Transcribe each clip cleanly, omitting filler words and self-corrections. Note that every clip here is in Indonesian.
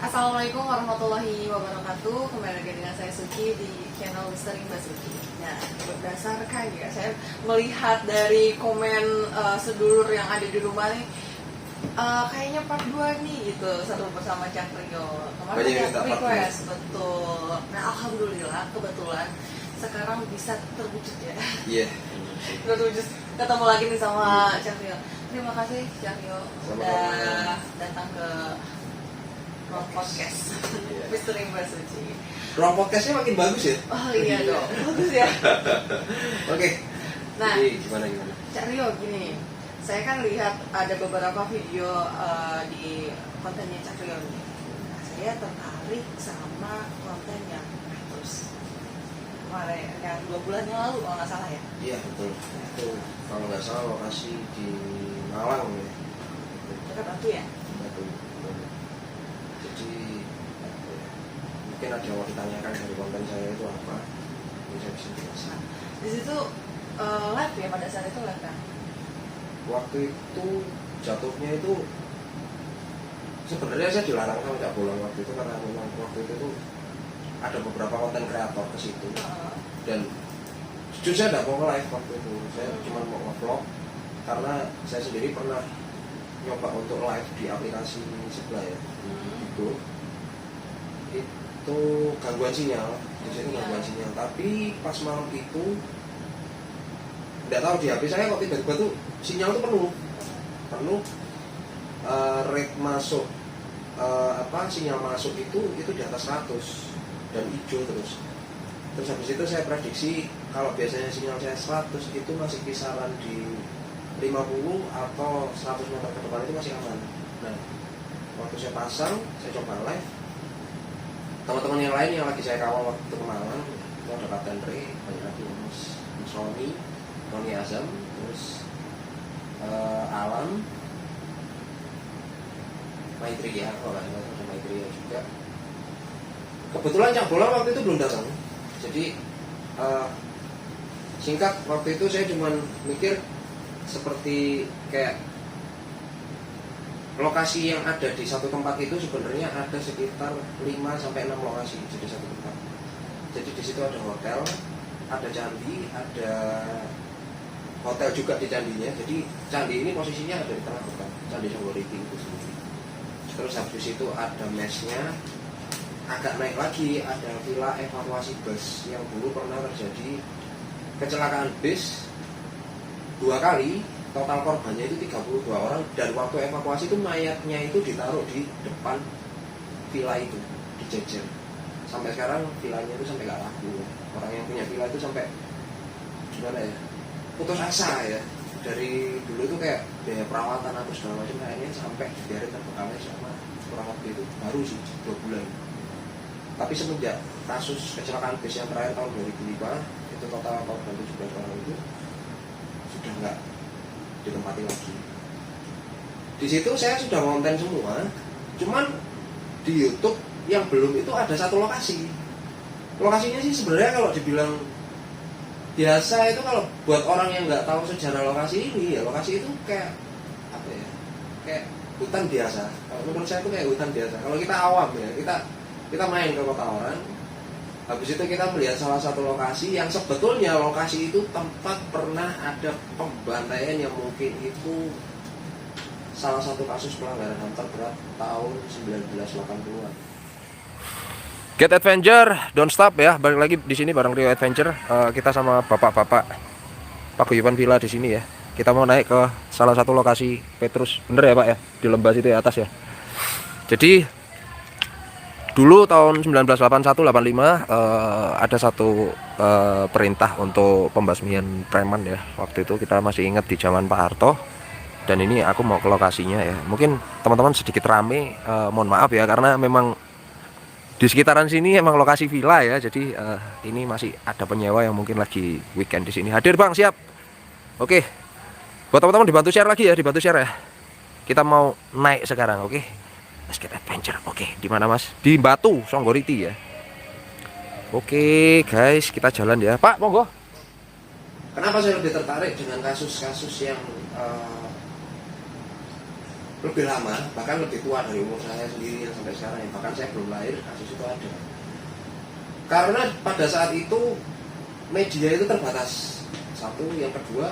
Assalamualaikum warahmatullahi wabarakatuh. Kembali lagi dengan saya Suci di channel Misteri Mbak Suci. Nah, berdasarkan ya, saya melihat dari komen sedulur yang ada di rumah nih, kayaknya part 2 nih gitu, satu bersama Cak Rio. Kemarin banyak request, betul. Nah, alhamdulillah kebetulan sekarang bisa terwujud ya. Iya. Terwujud, ketemu lagi nih sama Cak Rio. Terima kasih Cak Rio udah datang ke Ruang Podcast. Misteri Mbak Suci. Ruang podcastnya makin bagus ya? Oh iya dong, bagus ya. Oke. Nah, jadi gimana? Cak Rio gini, saya kan lihat ada beberapa video di kontennya Cak Rio nih. Nah, saya tertarik sama konten yang terus kemarin yang 2 bulan yang lalu kalau nggak salah ya. Iya betul. Itu kalau nggak salah lokasi di Malang ya. Dekat Batu ya. Betul. Jadi mungkin ada yang mau ditanyakan dari konten saya itu apa? Ini saya bisa jelaskan. Di situ live ya, pada saat itu live kan? Waktu itu jatuhnya itu sebenarnya saya dilarang sama Cak Bolang waktu itu karena memang waktu itu tuh ada beberapa konten kreator ke situ dan jujur saya tidak mau live waktu itu, saya cuma mau nge-vlog karena saya sendiri pernah nyoba untuk live di aplikasi sebelah ya. Itu gangguan sinyal, di situ gangguan sinyal. Tapi pas malam itu tidak tahu di HP saya kok tiba-tiba tuh sinyal tuh penuh, rate masuk sinyal masuk itu di atas 100 dan hijau terus habis itu saya prediksi kalau biasanya sinyal saya 100 itu masih kisaran di 50 atau 100 meter ke depan itu masih aman. Nah, waktu saya pasang, saya coba live, teman-teman yang lain yang lagi saya kawal waktu itu ke Malang, itu ada Kapten Ray, banyak lagi Mas Roni Azam, terus Alam, Maitri ya, kalau nggak salah ada Maitri ya juga. Kebetulan Cak Bolang waktu itu belum datang, jadi singkat waktu itu saya cuma mikir seperti kayak lokasi yang ada di satu tempat itu sebenarnya ada sekitar 5-6 lokasi jadi satu tempat. Jadi di situ ada hotel, ada candi, ada hotel juga di candinya. Jadi candi ini posisinya ada di tengah hutan, Candi Songgoriti itu sendiri. Terus habis itu ada mesnya, agak naik lagi ada villa evakuasi bus yang dulu pernah terjadi kecelakaan bis 2 kali, total korbannya itu 32 orang dan waktu evakuasi itu mayatnya itu ditaruh di depan villa itu, dijejer. Sampai sekarang villanya itu sampai gak laku. Orang yang punya villa itu sampai gimana ya, putus asa ya. Dari dulu itu kayak biaya perawatan atau segala macam kayaknya sampai biarin terbengkalai sama kurang lebih itu baru sih 2 bulan. Tapi semenjak kasus kecelakaan bis yang terakhir tahun 2005 itu total korban 17 orang itu sudah nggak ditempati lagi. Di situ saya sudah konten semua, cuman di YouTube yang belum itu ada satu lokasi. Lokasinya sih sebenarnya kalau dibilang biasa itu kalau buat orang yang nggak tahu sejarah lokasi ini ya lokasi itu kayak apa ya, kayak hutan biasa. Kalau menurut saya itu kayak hutan biasa. Kalau kita awam ya, kita main ke kota orang, habis itu kita melihat salah satu lokasi yang sebetulnya lokasi itu tempat pernah ada pembantaian yang mungkin itu salah satu kasus pelanggaran HAM terberat tahun 1980-an. Get Adventure, don't stop ya. Balik lagi di sini bareng Rio Adventure. Kita sama bapak-bapak paguyuban villa di sini ya. Kita mau naik ke salah satu lokasi Petrus, bener ya Pak ya, di lembah situ ya atas ya. Jadi dulu tahun 1981-85 ada satu perintah untuk pembasmian preman ya. Waktu itu kita masih ingat di zaman Pak Harto. Dan ini aku mau ke lokasinya ya. Mungkin teman-teman sedikit rame, mohon maaf ya karena memang di sekitaran sini emang lokasi villa ya. Jadi ini masih ada penyewa yang mungkin lagi weekend di sini. Hadir Bang, siap. Oke. Buat teman-teman dibantu share lagi ya, dibantu share ya. Kita mau naik sekarang, oke? Let's get adventure. Oke, di mana Mas? Di Batu, Songgoriti ya. Oke, guys, kita jalan ya. Pak, monggo. Kenapa saya lebih tertarik dengan kasus-kasus yang lebih lama, bahkan lebih tua dari umur saya sendiri yang sampai sekarang, bahkan saya belum lahir kasus itu ada. Karena pada saat itu media itu terbatas, satu, yang kedua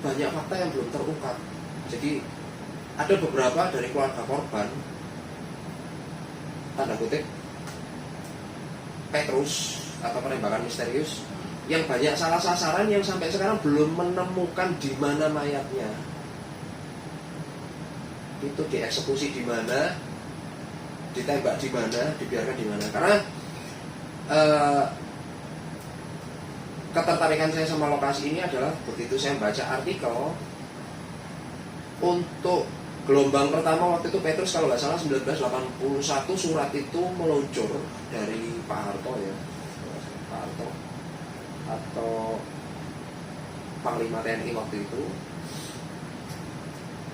banyak fakta yang belum terungkap. Jadi ada beberapa dari keluarga korban, tanda kutip, Petrus atau penembakan misterius, yang banyak salah sasaran yang sampai sekarang belum menemukan di mana mayatnya. Itu dieksekusi di mana, ditembak di mana, dibiarkan di mana. Karena ketertarikan saya sama lokasi ini adalah begitu saya baca artikel, untuk gelombang pertama waktu itu Petrus kalau nggak salah 1981 surat itu meluncur dari Pak Harto ya, Pak Harto atau Panglima TNI waktu itu,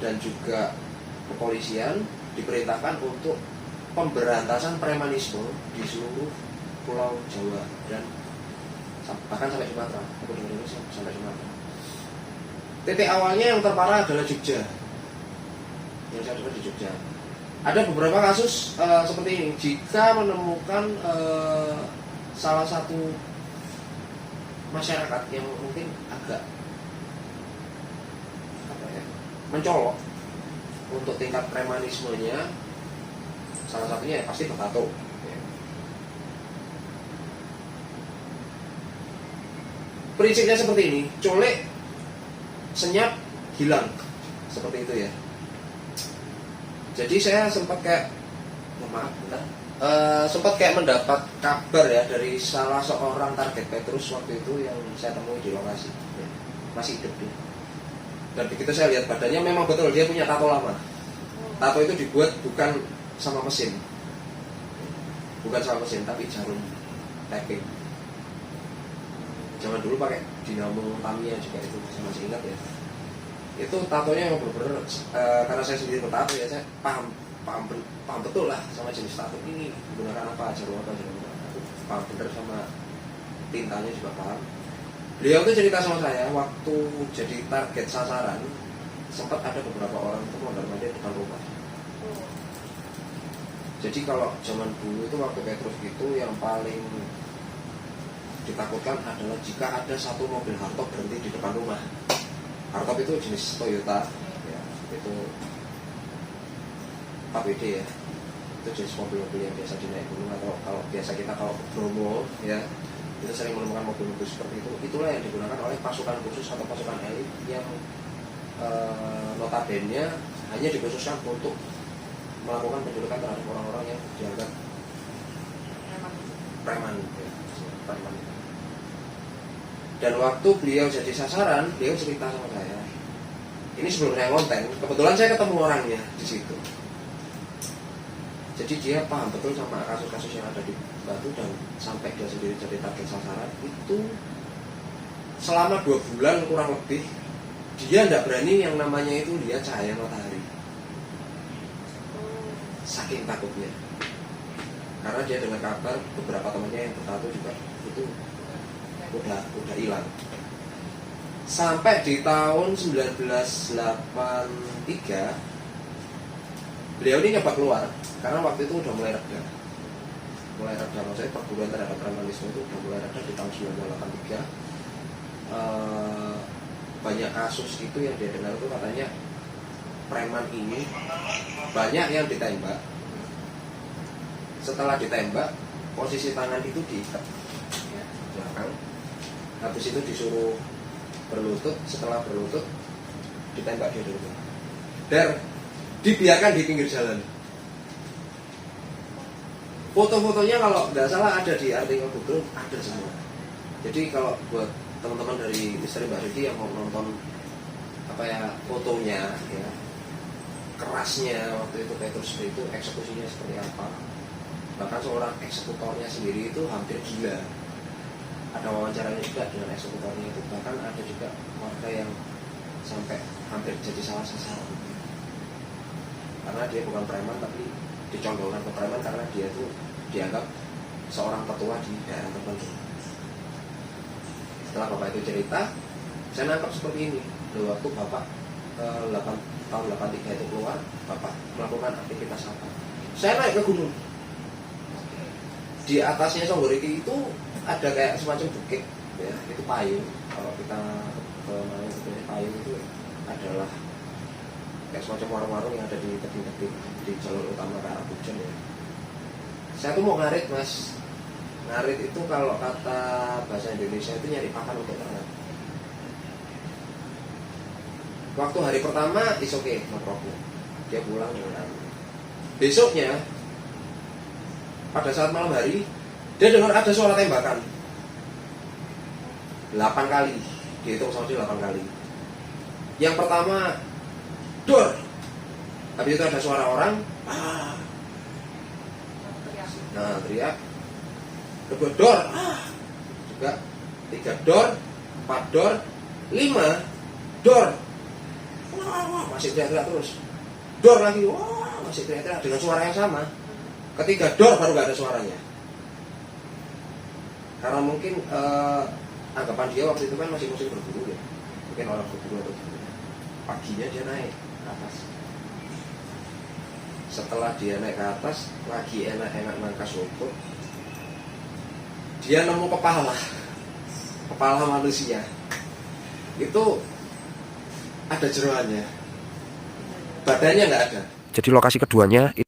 dan juga kepolisian diperintahkan untuk pemberantasan premanisme di seluruh Pulau Jawa dan bahkan sampai Sumatera, Indonesia sampai Sumatera. Titik awalnya yang terparah adalah Jogja. Yang saya dapat di Jogja. Ada beberapa kasus seperti ini. Jika menemukan salah satu masyarakat yang mungkin agak mencolok untuk tingkat premanismenya, salah satunya ya pasti bertato. Prinsipnya seperti ini, colek, senyap, hilang, seperti itu ya. Jadi saya sempat kayak, sempat kayak mendapat kabar ya dari salah seorang target Petrus waktu itu yang saya temui di lokasi, ya, masih hidup dia. Dan begitu saya lihat badannya, memang betul dia punya tato lama. Tato itu dibuat bukan sama mesin, tapi jarum tapping. Zaman dulu pakai dinamo Tamiya juga, itu saya masih ingat ya. Itu tatonya yang bener-bener karena saya sendiri bertato ya, saya paham betul lah sama jenis tato ini menggunakan apa, jarum apa, aku paham bener sama tintanya juga paham. Beliau tuh cerita sama saya waktu jadi target sasaran, sempat ada beberapa orang itu mondar-mandir depan rumah. Jadi kalau zaman dulu itu waktu Petrus itu yang paling ditakutkan adalah jika ada satu mobil hardtop berhenti di depan rumah. Hardtop itu jenis Toyota, ya, itu KBD ya, itu jenis mobil-mobil yang biasa dinaik gunung, atau kalau biasa kita kalau Bromo ya, kita sering menemukan mobil-mobil seperti itu. Itulah yang digunakan oleh pasukan khusus atau pasukan elit yang notabene hanya dikhususkan untuk melakukan penculikan terhadap orang-orang yang dianggap preman ya, preman. Dan waktu beliau jadi sasaran, beliau cerita sama saya. Ini sebelum saya konten, kebetulan saya ketemu orangnya di situ. Jadi dia paham betul sama kasus-kasus yang ada di Batu, dan sampai dia sendiri jadi target sasaran itu selama 2 bulan kurang lebih dia tidak berani yang namanya itu lihat cahaya matahari. Saking takutnya. Karena dia dengar kabar beberapa temannya yang bertato juga itu udah hilang. Sampai di tahun 1983 beliau ini nyoba keluar karena waktu itu udah mulai reda. Maksudnya perburuan terhadap premanisme itu udah mulai reda di tahun 1983. Banyak kasus itu yang dia dengar itu katanya preman ini banyak yang ditembak. Setelah ditembak, posisi tangan itu diikat belakang. Habis itu disuruh berlutut, setelah berlutut ditembak dia dulu. Dan dibiarkan di pinggir jalan. Foto-fotonya kalau nggak salah ada di artikel Google, ada semua. Jadi kalau buat teman-teman dari Misteri Mbak Riki yang mau nonton fotonya ya, kerasnya waktu itu Petrus itu eksekusinya seperti apa. Bahkan seorang eksekutornya sendiri itu hampir gila. Ada wawancaranya juga dengan eksekutornya itu, bahkan ada juga warga yang sampai hampir jadi salah sasaran karena dia bukan preman tapi dicondongkan ke preman karena dia itu dianggap seorang petua di daerah tertentu. Setelah bapak itu cerita, saya nangkap seperti ini. Waktu bapak tahun 83 itu keluar, bapak melakukan aktivitas apa? Saya naik ke gunung. Di atasnya Songgoriki itu ada kayak semacam bukit, ya, itu payung. Kalau kita ke mana itu payung itu adalah kayak semacam warung-warung yang ada di tebing-tebing di jalur utama ke arah Pujon ya. Saya tuh mau ngarit mas. Ngarit itu kalau kata bahasa Indonesia itu nyari pakan untuk ternak. Waktu hari pertama is okay, no problem. Dia pulang dengan besoknya pada saat malam hari dia dengar ada suara tembakan 8 kali, dihitung sama dia 8 kali. Yang pertama dor, habis itu ada suara orang nah teriak. Kedua dor juga, 3 dor, 4 dor, 5 dor, wah, masih teriak-teriak terus. Dor lagi, wah, masih teriak-teriak dengan suara yang sama. Ketiga dor baru gak ada suaranya. Karena mungkin anggapan dia waktu itu kan masih musim berburu ya, mungkin orang berburu atau berburu. Paginya dia naik ke atas. Setelah dia naik ke atas, lagi enak-enak nangkas rumput, dia nemu kepala manusia. Itu ada jeroannya, badannya nggak ada. Jadi lokasi keduanya itu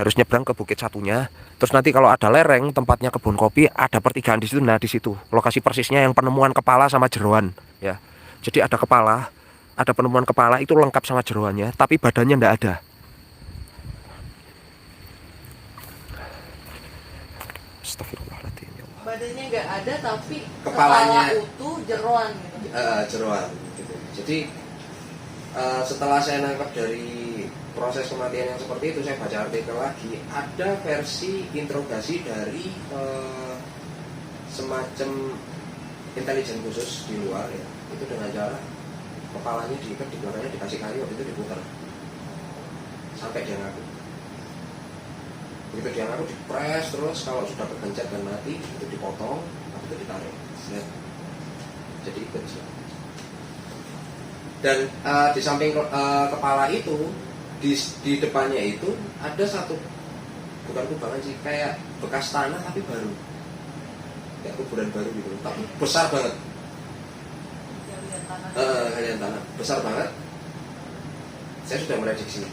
harus nyebrang ke bukit satunya. Terus nanti kalau ada lereng tempatnya kebun kopi, ada pertigaan di situ. Nah di situ lokasi persisnya yang penemuan kepala sama jeroan ya. Jadi ada kepala, ada penemuan kepala itu lengkap sama jeroannya, tapi badannya nggak ada. Astagfirullahaladzim ya Allah. Badannya nggak ada tapi Kepalanya kepala utuh jeroan gitu. Jeroan gitu. Jadi setelah saya nangkap dari proses kematian yang seperti itu, saya baca artikel lagi, ada versi interogasi dari semacam intelijen khusus di luar ya, itu dengan cara kepalanya diikat di belakangnya, dikasih kayu, itu diputar sampai dia ngaku. Begitu dia ngaku dipres terus, kalau sudah kepencet dan mati itu dipotong, habis itu ditarik. Jadi ikut. Dan di samping kepala itu, di depannya itu ada satu, bukan kubangan sih, kayak bekas tanah tapi baru, kayak kuburan baru gitu, tapi besar banget. Galian tanah besar banget. Saya sudah prediksi.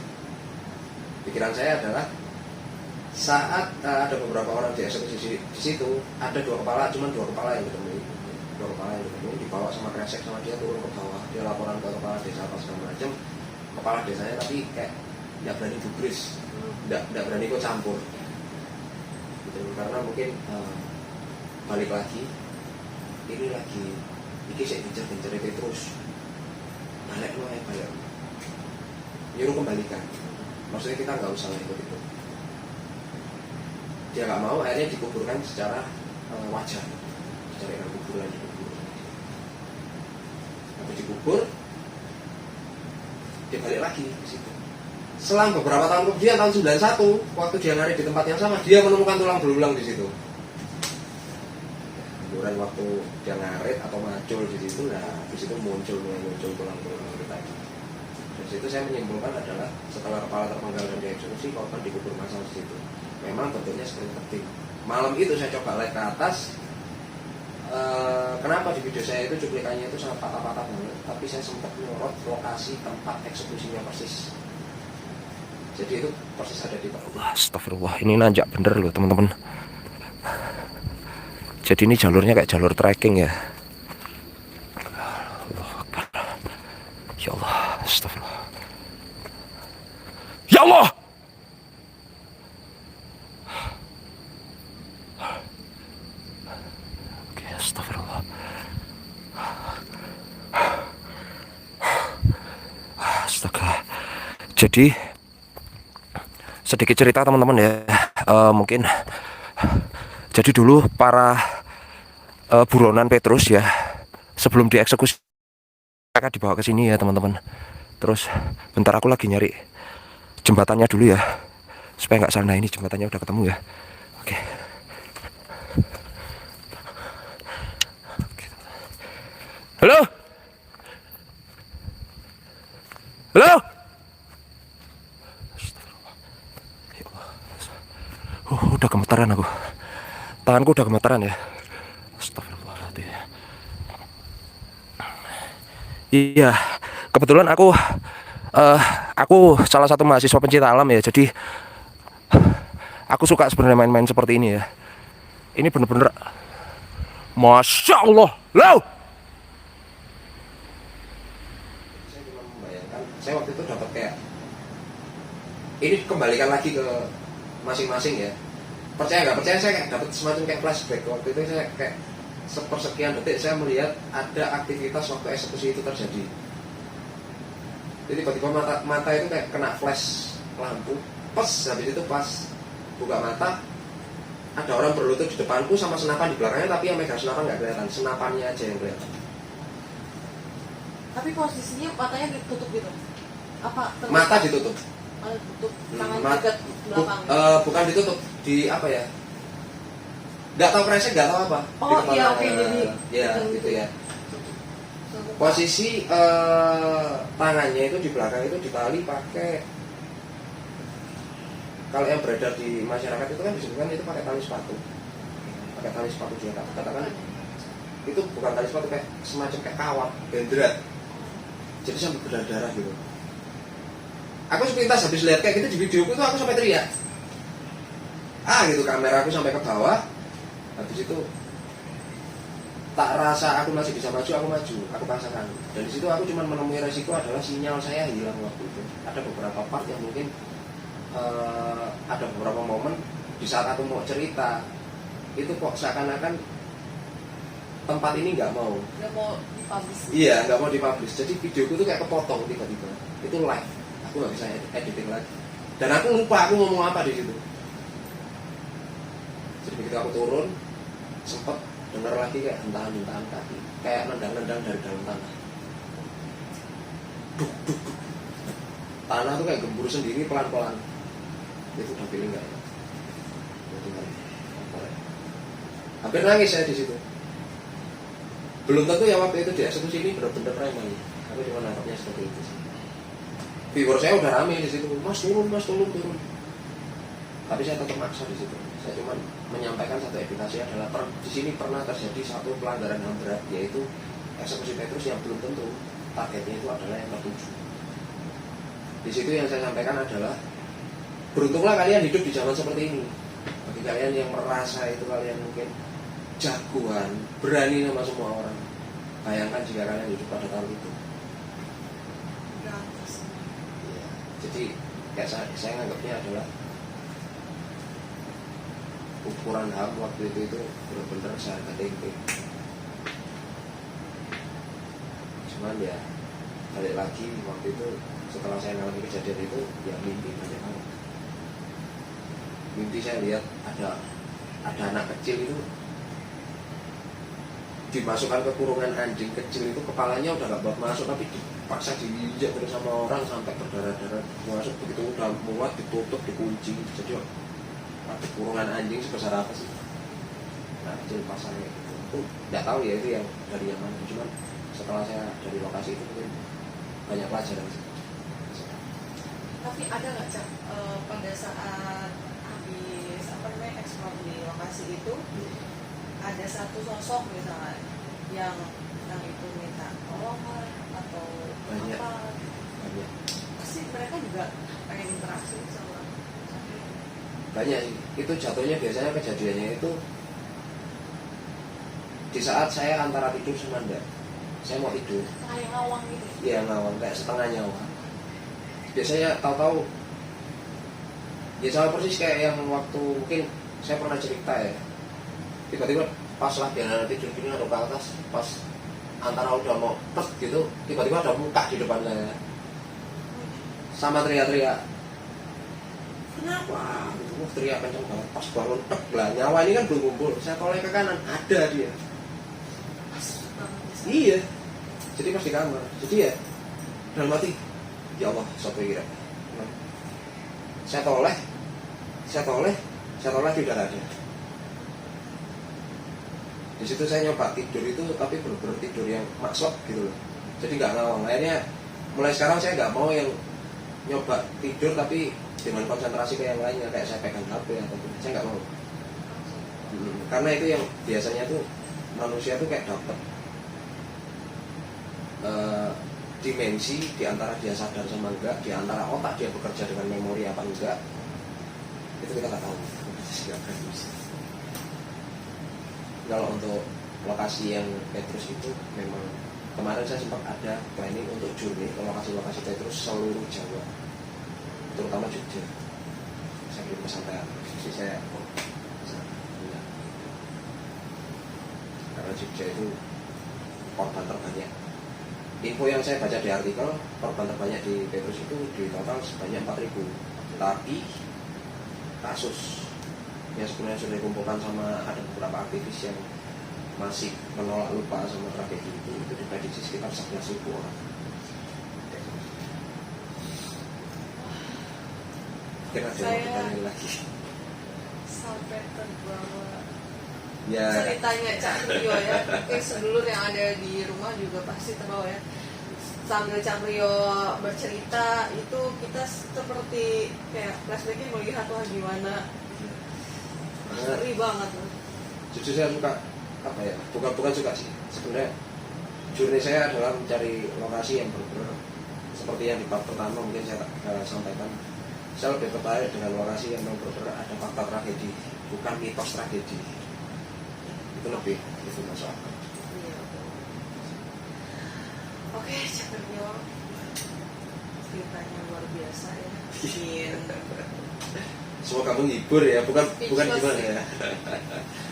Pikiran saya adalah saat ada beberapa orang dieksekusi di situ, ada 2 kepala, cuma 2 kepala yang ketemu. 2 kepala yang ketemu dibawa sama kresek sama dia turun ke bawah. Dia laporan ke kepala desa apa segala macam. Kepala desanya tapi kayak nggak berani gubris, nggak berani ikut campur. Gitu, karena mungkin balik lagi, ini lagi iki saya gencar itu terus balik lo ya balik, nyuruh kembalikan. Maksudnya kita nggak usah ikut itu. Dia nggak mau, akhirnya dikuburkan secara wajar, secara kuburan dikubur. Habis dikubur, dia balik lagi ke situ. Selang beberapa tahun kemudian, tahun 91, waktu dia ngarit di tempat yang sama, dia menemukan tulang belulang di situ. Kemudian waktu dia ngarit atau macul di situ, nah di situ muncul tulang-tulang itu tadi. Dari situ saya menyimpulkan adalah setelah kepala terpenggal dan dieksekusi, korban dikubur massal di situ. Memang bentuknya seperti peting. Malam itu saya coba lihat ke atas. Kenapa di video saya itu cuplikannya itu sangat patah-patah banget, tapi saya sempat nyorot lokasi tempat eksekusinya persis. Jadi itu persis ada di bawah. Astagfirullah, ini nanjak bener loh teman-teman. Jadi ini jalurnya kayak jalur trekking ya. Allahu Akbar. Ya Allah, astagfirullah. Ya Allah. Oke, astagfirullah. Astaga. Jadi sedikit cerita teman-teman ya, mungkin jadi dulu para buronan Petrus ya, sebelum dieksekusi mereka dibawa ke sini ya teman-teman. Terus bentar aku lagi nyari jembatannya dulu ya, supaya nggak salah. Nah, ini jembatannya udah ketemu ya. Oke. Halo, halo. udah gemetaran aku. Tanganku udah gemetaran ya. Astagfirullahaladzim. Iya, kebetulan aku salah satu mahasiswa pencinta alam ya. Jadi aku suka sebenarnya main-main seperti ini ya. Ini bener-bener Masya Allah. Loh. Saya cuma membayangkan, saya waktu itu dapat kayak ini kembalikan lagi ke masing-masing ya. Percaya nggak percaya, saya kayak dapat semacam kayak flashback. Waktu itu saya kayak sepersekian detik saya melihat ada aktivitas waktu eksekusi itu terjadi. Jadi tiba-tiba mata itu kayak kena flash lampu. Pas habis itu pas buka mata, ada orang berlutut di depanku sama senapan di belakangnya, tapi yang megang senapan nggak kelihatan, senapannya aja yang kelihatan. Tapi posisinya matanya ditutup gitu. Apa terus? Mata ditutup. Mata ditutup, tangan Mat- dekat belakang. Bukan ditutup, di apa ya? Nggak tahu kresek, nggak tahu apa. Di Oh kepala, iya, oke, jadi ya gitu ya. Posisi tangannya itu di belakang itu ditali pakai, kalau yang beredar di masyarakat itu kan disebutkan itu pakai tali sepatu, dia katakan itu bukan tali sepatu, kayak semacam kayak kawat bendera, jadi sampai berdarah gitu. Aku sepintas habis lihat kayak gitu di videoku tuh aku sampai teriak, gitu, kamera aku sampai ke bawah. Habis itu tak rasa aku masih bisa maju, aku paksakan. Dan di situ aku cuma menemui resiko adalah sinyal saya hilang waktu itu. Ada beberapa part yang mungkin ada beberapa momen di saat aku mau cerita itu kok seakan-akan tempat ini nggak mau dipublish. iya nggak mau dipublish, jadi videoku tuh kayak kepotong tiba-tiba, itu live, aku nggak bisa editing lagi dan aku lupa aku ngomong apa di situ. Jadi begitu aku turun sempet dengar lagi kayak hentahan kaki, kayak nendang-nendang dari dalam tanah, duk duk duk, tanah tuh kayak gembur sendiri pelan-pelan. Itu udah pilih nggak ya? Hampir nangis saya di situ. Belum tentu ya waktu itu di eksekusi ini benar-benar preman. Aku cuma nangkapnya seperti itu sih. Viewer saya udah rame di situ. Mas turun. Tapi saya tetap maksa di situ. Saya cuma menyampaikan satu edukasi adalah di sini pernah terjadi satu pelanggaran HAM berat, yaitu eksekusi Petrus yang belum tentu targetnya itu adalah yang tertuju. Di situ yang saya sampaikan adalah beruntunglah kalian hidup di zaman seperti ini. Bagi kalian yang merasa itu kalian mungkin jagoan, berani sama semua orang. Bayangkan jika kalian hidup pada tahun itu. Ya, jadi kayak saya nganggapnya adalah ukuran HAM waktu itu benar-benar seharga tempe. Cuman ya balik lagi waktu itu setelah saya mengalami kejadian itu ya mimpi banyak banget. Mimpi saya lihat ada anak kecil itu dimasukkan ke kurungan anjing kecil itu, kepalanya udah gak buat masuk tapi dipaksa diinjak terus sama orang sampai berdarah-darah masuk. Begitu udah muat ditutup dikunci. Jadi ada kurungan anjing sebesar apa sih? Nah kecil pasangnya itu nggak tahu ya itu yang dari yang mana. Cuman setelah saya dari lokasi itu mungkin banyak pelajaran sih. Tapi ada nggak Cak, pada saat habis eksplor di lokasi itu ada satu sosok misalnya yang itu minta tolong atau Banyak. apa? Pasti mereka juga pengen interaksi sama Banyak sih. Itu jatuhnya biasanya kejadiannya itu di saat saya antara tidur sama enggak. Saya mau tidur. kayak ngawang gitu. Iya ngawang kayak setengah nyawa. Biasanya tahu-tahu ya sama persis kayak yang waktu mungkin saya pernah cerita ya, tiba-tiba pas lagi anak tidur gini atau ke atas, pas antara udah mau tek gitu, tiba-tiba ada muka di depan saya sama teriak-teriak, kenapa? Teriak kenceng banget, pas bangun tek lah, nyawa ini kan belum kumpul, saya toleh ke kanan, ada dia. Iya, jadi pas di kamar, jadi ya dalam hati, ya Allah, satu kira. Saya toleh, dia udah gak ada. Di situ saya nyoba tidur itu, tapi bener-bener tidur yang maksud gitu loh. Jadi nggak ngawang. Akhirnya mulai sekarang saya nggak mau yang nyoba tidur tapi dengan konsentrasi ke yang lainnya, kayak saya pegang HP atau saya nggak mau. Karena itu yang biasanya tuh manusia tuh kayak dapat dimensi di antara dia sadar sama enggak, di antara otak dia bekerja dengan memori apa enggak, itu kita nggak tahu. Kalau untuk lokasi yang Petrus itu memang kemarin saya sempat ada planning untuk journey ke lokasi-lokasi Petrus seluruh Jawa, terutama Jogja. Saya belum kesampaian, jadi saya enggak. Karena Jogja itu korban terbanyak. Info yang saya baca di artikel, korban terbanyak di Petrus itu di total sebanyak 4.000. Tapi kasus yang sebenarnya sudah dikumpulkan sama ada beberapa aktivis yang masih menolak lupa sama tragedi itu diprediksi sekitar 11.000 orang. Kira Saya lagi. sampai terbawa Ya, ceritanya Cak Rio ya. Oke, sedulur yang ada di rumah juga pasti terbawa ya. Sambil Cak Rio bercerita itu kita seperti kayak flashbacknya melihat wah gimana ngeri banget loh. jujur saya suka apa ya? Bukan suka sih. Sebenarnya journey saya adalah mencari lokasi yang benar-benar seperti yang di bab pertama mungkin saya sampaikan. Saya lebih tertarik dengan lokasi yang benar-benar ada fakta tragedi, bukan mitos tragedi. Itu lebih itu masuk akal. Iya, betul. Oke, Cak Rio ceritanya luar biasa ya. Bikin Semoga menghibur ya, bukan Speechless gimana sih. ya.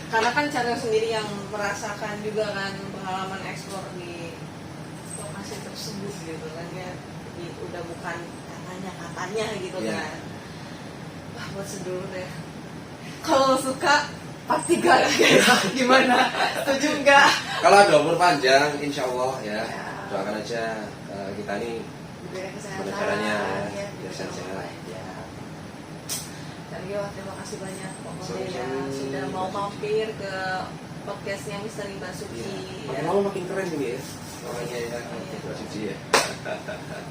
Karena kan Cak Rio sendiri yang merasakan juga kan pengalaman eksplor di lokasi tersebut gitu kan ya. Jadi udah bukan katanya gitu Iya. kan. Wah, buat sedulur ya. Kalau suka pasti gak gimana? Setuju nggak? Kalau ada umur panjang, insya Allah ya, Ya. doakan aja kita ini Diberikan kesehatan Kebenarannya, ya, biar bisa sehat. aja. Cak Rio, terima kasih banyak pokoknya ya, Sama-sama. sudah mau mampir ke podcastnya Misteri Basuki makin ya. lama makin keren ini ya, orangnya ya, Iya. Mbak Suci ya.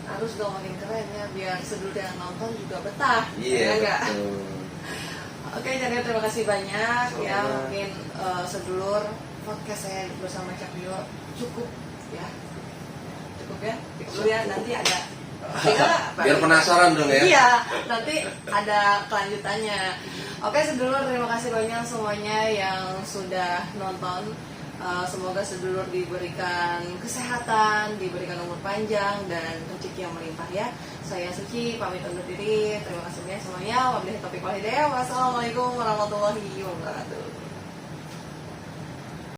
Harus dong makin keren ya biar sedulur yang nonton juga betah. Iya, ya nggak? betul. Oke, Cak Rio, terima kasih banyak ya. Sama-sama. Mungkin sedulur podcast saya bersama Cak Rio cukup ya. Cukup ya. Dulu ya, nanti ada Biar penasaran dong ya. Iya, nanti ada kelanjutannya. Oke, sedulur, terima kasih banyak semuanya yang sudah nonton. Semoga sedulur diberikan kesehatan, diberikan umur panjang dan rezeki yang melimpah ya. Saya Suci pamit undur diri. Terima kasih banyak semuanya. Wabillahi taufiq wal hidayah. Wassalamualaikum warahmatullahi wabarakatuh.